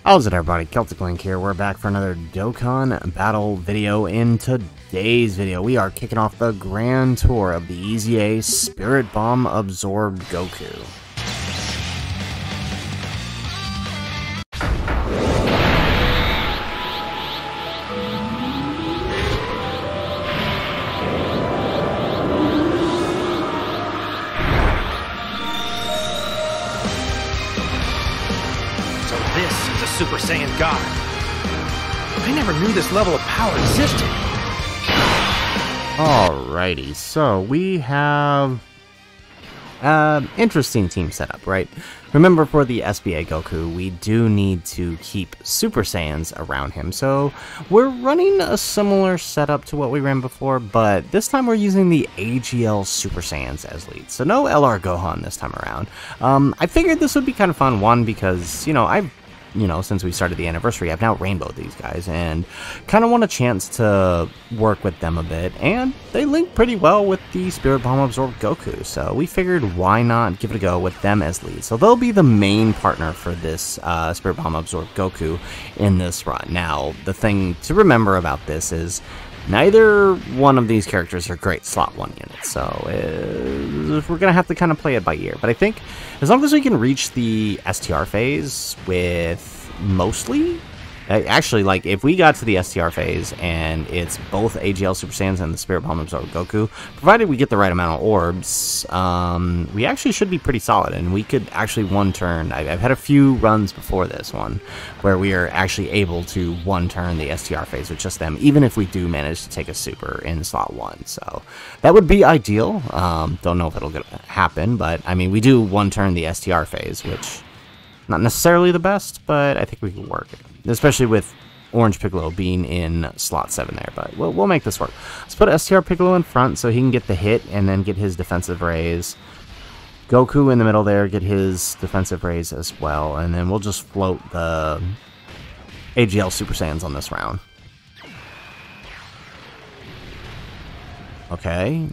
How's it, everybody? Celtic Link here. We're back for another Dokkan battle video. In today's video, we are kicking off the grand tour of the SEZA Spirit Bomb Absorbed Goku. Super Saiyan God. I never knew this level of power existed. Alrighty, so we have interesting team setup, right? Remember, for the SBA Goku, we do need to keep Super Saiyans around him, so we're running a similar setup to what we ran before, but this time we're using the AGL Super Saiyans as leads, so no LR Gohan this time around. I figured this would be kind of fun, one, because, since we started the anniversary, I've now rainbowed these guys and kind of want a chance to work with them a bit, and they link pretty well with the Spirit Bomb Absorbed Goku, so we figured why not give it a go with them as leads. So they'll be the main partner for this Spirit Bomb Absorbed Goku in this run. Now, the thing to remember about this is neither one of these characters are great slot 1 units, so we're going to have to kind of play it by ear. But I think as long as we can reach the STR phase with mostly... Actually, like, if we got to the STR phase and it's both AGL Super Saiyans and the Spirit Bomb Absorbed Goku, provided we get the right amount of orbs, we actually should be pretty solid, and we could actually one-turn. I've had a few runs before this one where we are actually able to one-turn the STR phase with just them, even if we do manage to take a super in slot 1. So that would be ideal. Don't know if it'll happen, but, I mean, we do one-turn the STR phase, which... not necessarily the best, but I think we can work it. Especially with Orange Piccolo being in slot 7 there, but we'll make this work. Let's put STR Piccolo in front so he can get the hit and then get his defensive raise. Goku in the middle there, get his defensive raise as well, and then we'll just float the AGL Super Saiyans on this round. Okay,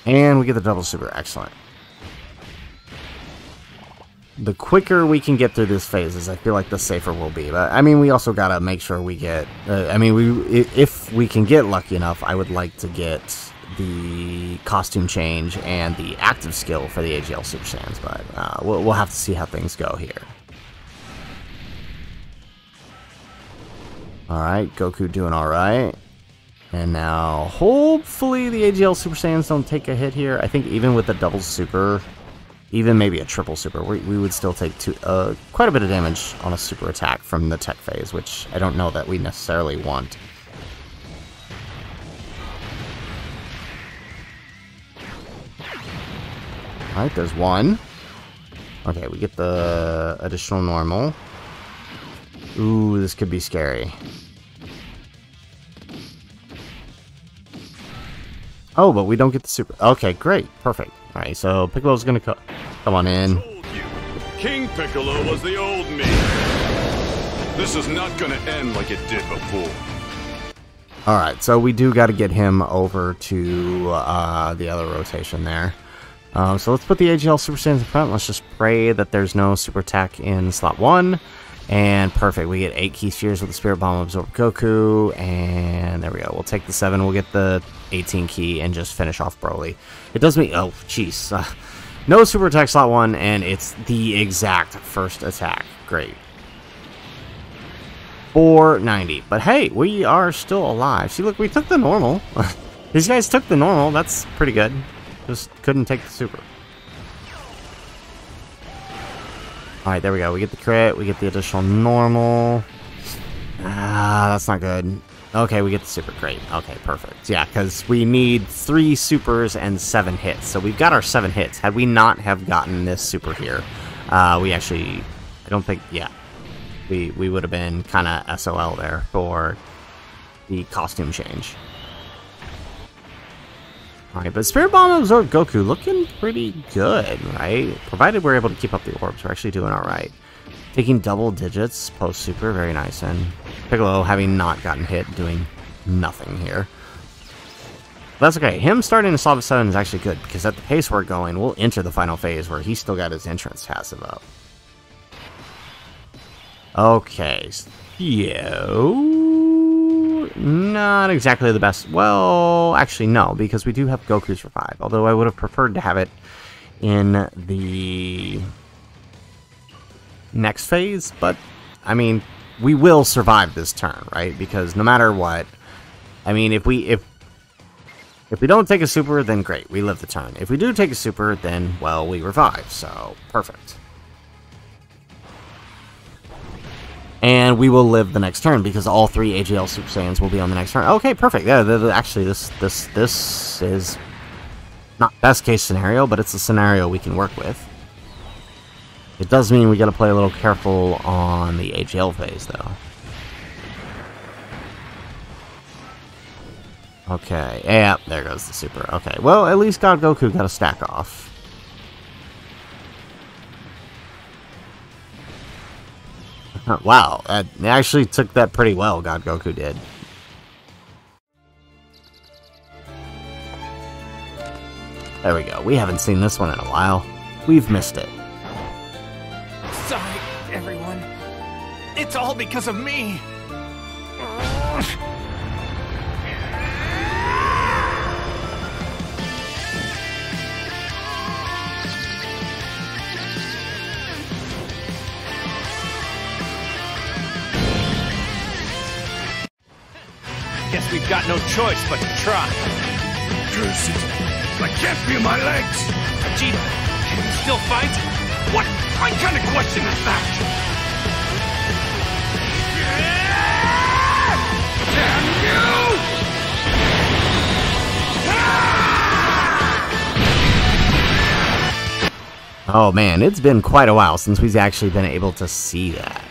and we get the double super, excellent. The quicker we can get through this phases, I feel like the safer we'll be. But I mean, we also gotta make sure we get. If we can get lucky enough, I would like to get the costume change and the active skill for the AGL Super Saiyans. But we'll have to see how things go here. All right, Goku doing all right, and now hopefully the AGL Super Saiyans don't take a hit here. I think even with the double super, even maybe a triple super, we would still take quite a bit of damage on a super attack from the tech phase, which I don't know that we necessarily want. Alright, there's one. Okay, we get the additional normal. Ooh, this could be scary. Oh, but we don't get the super. Okay, great. Perfect. Alright, so Piccolo's gonna come on in. King Piccolo was the old me. This is not gonna end like it did before. Alright, so we do gotta get him over to the other rotation there. So let's put the AGL Super Saiyans in front. Let's just pray that there's no super attack in slot 1. And perfect, we get 8 key spheres with the Spirit Bomb Absorbed Goku, and there we go. We'll take the 7, we'll get the 18 key, and just finish off Broly. It does me, oh, jeez. No super attack slot 1, and it's the exact first attack. Great. 490, but hey, we are still alive. See, look, we took the normal. These guys took the normal, that's pretty good. Just couldn't take the super. Alright, there we go. We get the crit, we get the additional normal. Ah, that's not good. Okay, we get the super. Great. Okay, perfect. Yeah, because we need 3 supers and 7 hits. So we've got our 7 hits. Had we not have gotten this super here, we actually... I don't think... Yeah. We would have been kind of SOL there for the costume change. Alright, but Spirit Bomb Absorbed Goku looking pretty good, right? Provided we're able to keep up the orbs, we're actually doing alright. Taking double digits post-super, very nice, and Piccolo, having not gotten hit, doing nothing here. But that's okay. Him starting in slot 7 is actually good, because at the pace we're going, we'll enter the final phase where he's still got his entrance passive up. Okay. Yo. Not exactly the best. Well, actually, no, because we do have Goku's Revive. Although I would have preferred to have it in the next phase. But, I mean, we will survive this turn, right? Because no matter what, I mean, if we don't take a super, then great, we live the turn. If we do take a super, then, well, we revive, so perfect. And we will live the next turn, because all 3 AGL Super Saiyans will be on the next turn. Okay, perfect. Yeah, actually, this is not best case scenario, but it's a scenario we can work with. It does mean we gotta play a little careful on the AGL phase, though. Okay, yeah, there goes the super. Okay, well, at least God Goku got a stack off. Wow, that actually took that pretty well, God Goku did. There we go. We haven't seen this one in a while. We've missed it. Sorry, everyone. It's all because of me. Guess we've got no choice but to try. Curse it. I can't feel my legs. Vegeta, can you still fight? What kind of question is that? Damn you! Oh man, it's been quite a while since we've actually been able to see that.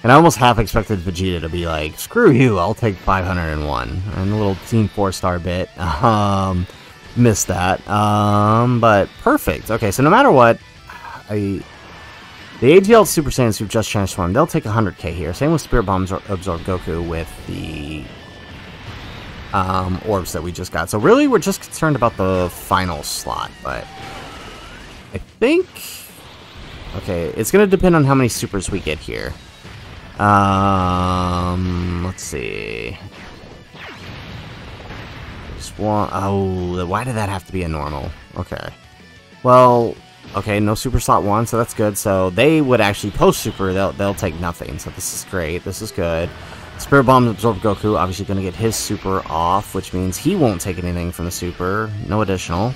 And I almost half expected Vegeta to be like, screw you, I'll take 501. And a little Team 4-star bit. Missed that. But perfect. Okay, so no matter what, the AGL Super Saiyans who've just transformed, they'll take 100k here. Same with Spirit Bombs absorb Goku with the orbs that we just got. So really, we're just concerned about the final slot, but I think... Okay, it's going to depend on how many supers we get here. Let's see. Just one. Oh, why did that have to be a normal? Okay. Well, okay, no super slot 1, so that's good. So they would actually post super. They'll take nothing. So this is great. This is good. Spirit Bomb absorb Goku. Obviously going to get his super off, which means he won't take anything from the super. No additional.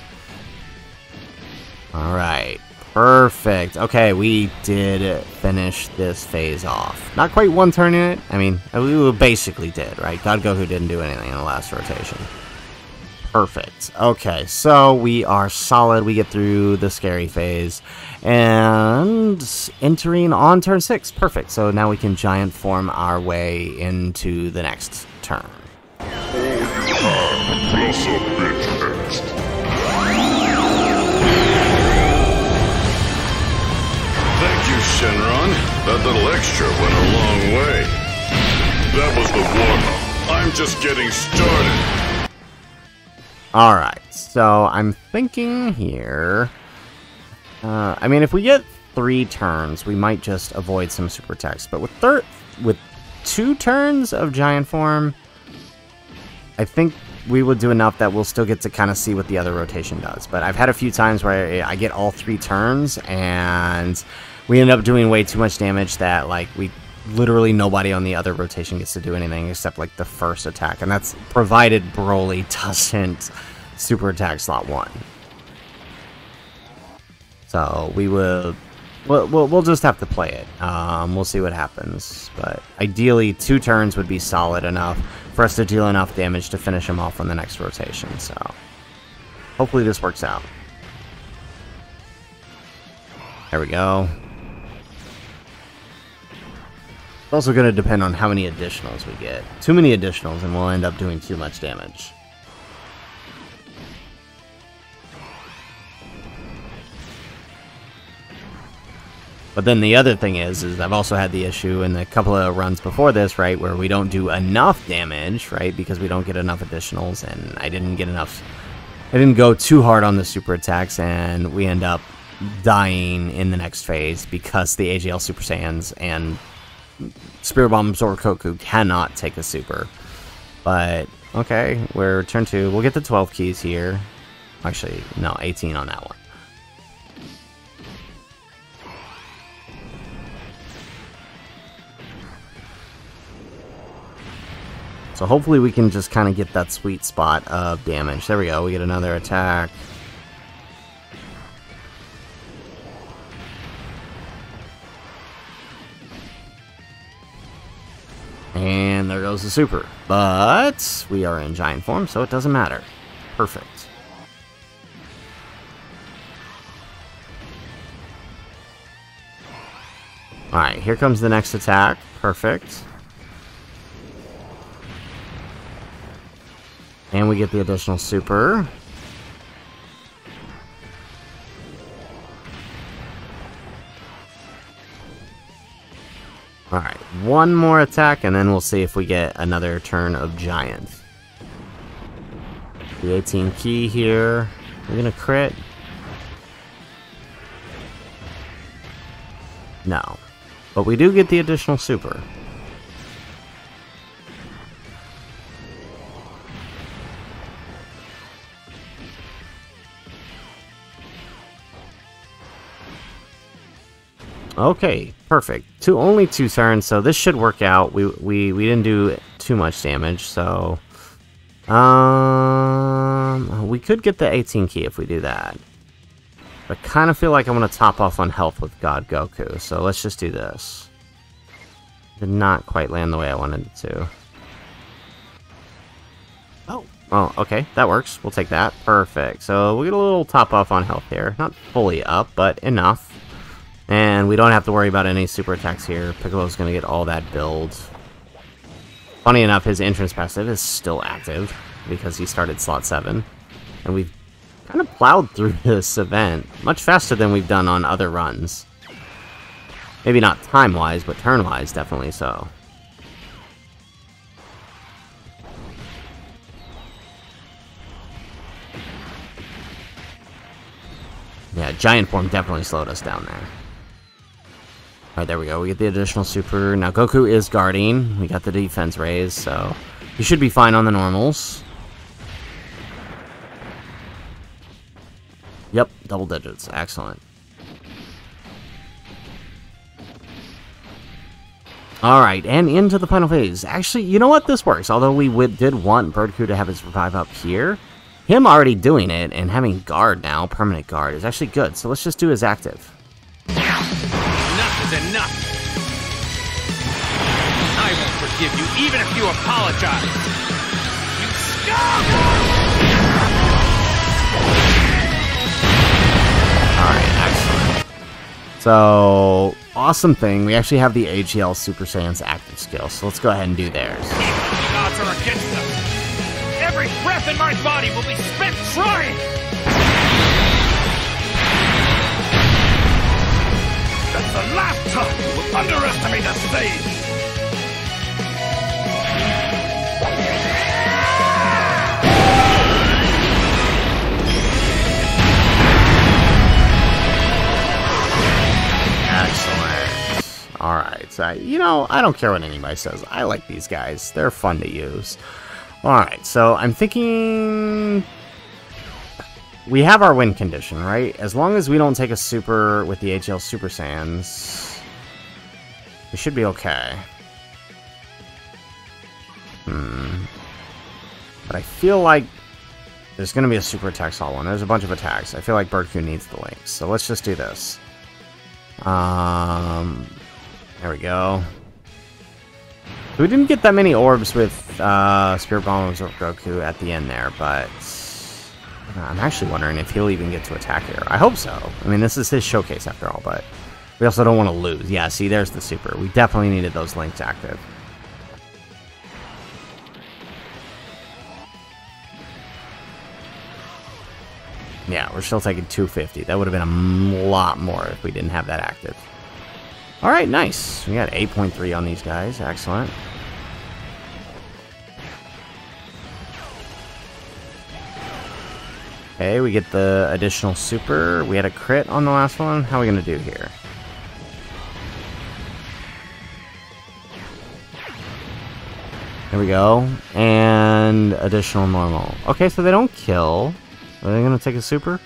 All right. Perfect. Okay, we did finish this phase off. Not quite one turn in it. I mean, we basically did, right? God Goku didn't do anything in the last rotation. Perfect. Okay, so we are solid. We get through the scary phase. And entering on turn 6. Perfect. So now we can giant form our way into the next turn. Shenron, that little extra went a long way. That was the warm-up. I'm just getting started. Alright, so I'm thinking here... I mean, if we get 3 turns, we might just avoid some super attacks. But with 2 turns of giant form, I think we will do enough that we'll still get to kind of see what the other rotation does. But I've had a few times where I get all 3 turns, and we end up doing way too much damage that, like, literally nobody on the other rotation gets to do anything except, like, the first attack. And that's provided Broly doesn't super attack slot 1. So we'll just have to play it. We'll see what happens. But ideally, 2 turns would be solid enough for us to deal enough damage to finish him off on the next rotation. So hopefully this works out. There we go. It's also going to depend on how many additionals we get. Too many additionals and we'll end up doing too much damage. But then the other thing is I've also had the issue in a couple of runs before this, right, where we don't do enough damage, right, because we don't get enough additionals, and I didn't go too hard on the super attacks, and we end up dying in the next phase because the AGL Super Saiyans and Spirit Bomb Absorber Goku cannot take a super. But, okay, we're turn 2. We'll get the 12 keys here. Actually, no, 18 on that one. So hopefully we can just kind of get that sweet spot of damage. There we go, we get another attack. And there goes the super. But we are in giant form, so it doesn't matter. Perfect. Alright, here comes the next attack. Perfect. And we get the additional super. Alright, one more attack, and then we'll see if we get another turn of giant. The 18 key here. We're gonna crit. No. But we do get the additional super. Okay, perfect. Only 2 turns, so this should work out. We didn't do too much damage, so we could get the 18 key if we do that. But I kind of feel like I want to top off on health with God Goku, so let's just do this. Did not quite land the way I wanted it to. Oh, okay, that works. We'll take that. Perfect. So we'll get a little top off on health here. Not fully up, but enough. And we don't have to worry about any super attacks here. Piccolo's going to get all that build. Funny enough, his entrance passive is still active because he started slot 7. And we've kind of plowed through this event much faster than we've done on other runs. Maybe not time-wise, but turn-wise, definitely so. Yeah, giant form definitely slowed us down there. Alright, there we go. We get the additional super. Now, Goku is guarding. We got the defense raised, so he should be fine on the normals. Yep, double digits. Excellent. Alright, and into the final phase. Actually, you know what? This works. Although we did want Goku to have his revive up here, him already doing it and having guard now, permanent guard, is actually good. So let's just do his active. Enough. I won't forgive you, even if you apologize. You scum! Alright, excellent. So, awesome thing, we actually have the AGL Super Saiyan's active skill, so let's go ahead and do theirs. The odds are against us. Every breath in my body will be spent trying! That's the last time you will underestimate a Saiyan! Excellent. Alright, so, you know, I don't care what anybody says. I like these guys. They're fun to use. Alright, so I'm thinking... we have our win condition, right? As long as we don't take a super with the AGL Super Saiyans, we should be okay. But I feel like there's going to be a super attack slot one. There's a bunch of attacks. I feel like Goku needs the links. So let's just do this. There we go. We didn't get that many orbs with Spirit Bomb of Goku at the end there, but I'm actually wondering if he'll even get to attack here. I hope so. I mean, this is his showcase after all, but we also don't want to lose. Yeah, see, there's the super. We definitely needed those links active. Yeah, we're still taking 250. That would have been a lot more if we didn't have that active. Alright, nice. We got 8.3 on these guys. Excellent. Okay, we get the additional super. We had a crit on the last one. How are we going to do here? There we go. And additional normal. Okay, so they don't kill. Are they going to take a super?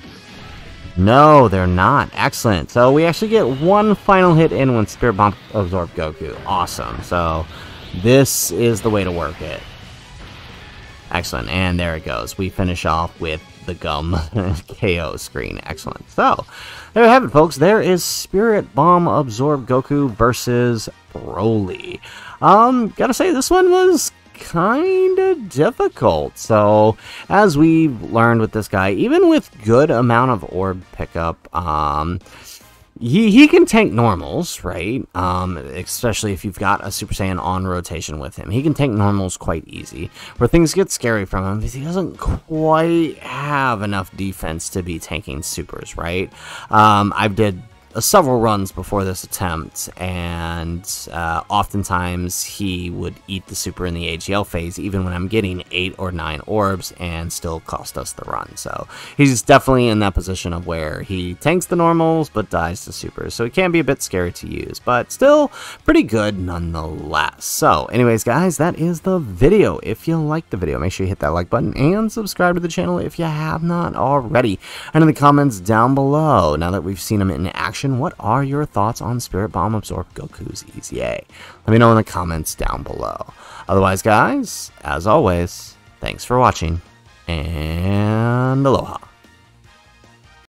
No, they're not. Excellent. So we actually get one final hit in when Spirit Bomb absorbed Goku. Awesome. So this is the way to work it. Excellent. And there it goes. We finish off with the gum KO screen. Excellent. So there you have it, folks. There is Spirit Bomb absorbed Goku versus Broly. Gotta say, this one was kind of difficult. So as we've learned with this guy, even with good amount of orb pickup, he can tank normals, right? Especially if you've got a Super Saiyan on rotation with him. He can tank normals quite easy. Where things get scary from him is he doesn't quite have enough defense to be tanking supers, right? I've did several runs before this attempt, and oftentimes he would eat the super in the AGL phase, even when I'm getting 8 or 9 orbs, and still cost us the run. So he's definitely in that position of where he tanks the normals, but dies to supers. So it can be a bit scary to use, but still pretty good nonetheless. So anyways, guys, that is the video. If you liked the video, make sure you hit that like button and subscribe to the channel if you have not already. And in the comments down below, now that we've seen him in action, what are your thoughts on Spirit Bomb absorbed Goku's Easy A? Let me know in the comments down below. Otherwise, guys, as always, thanks for watching, and aloha.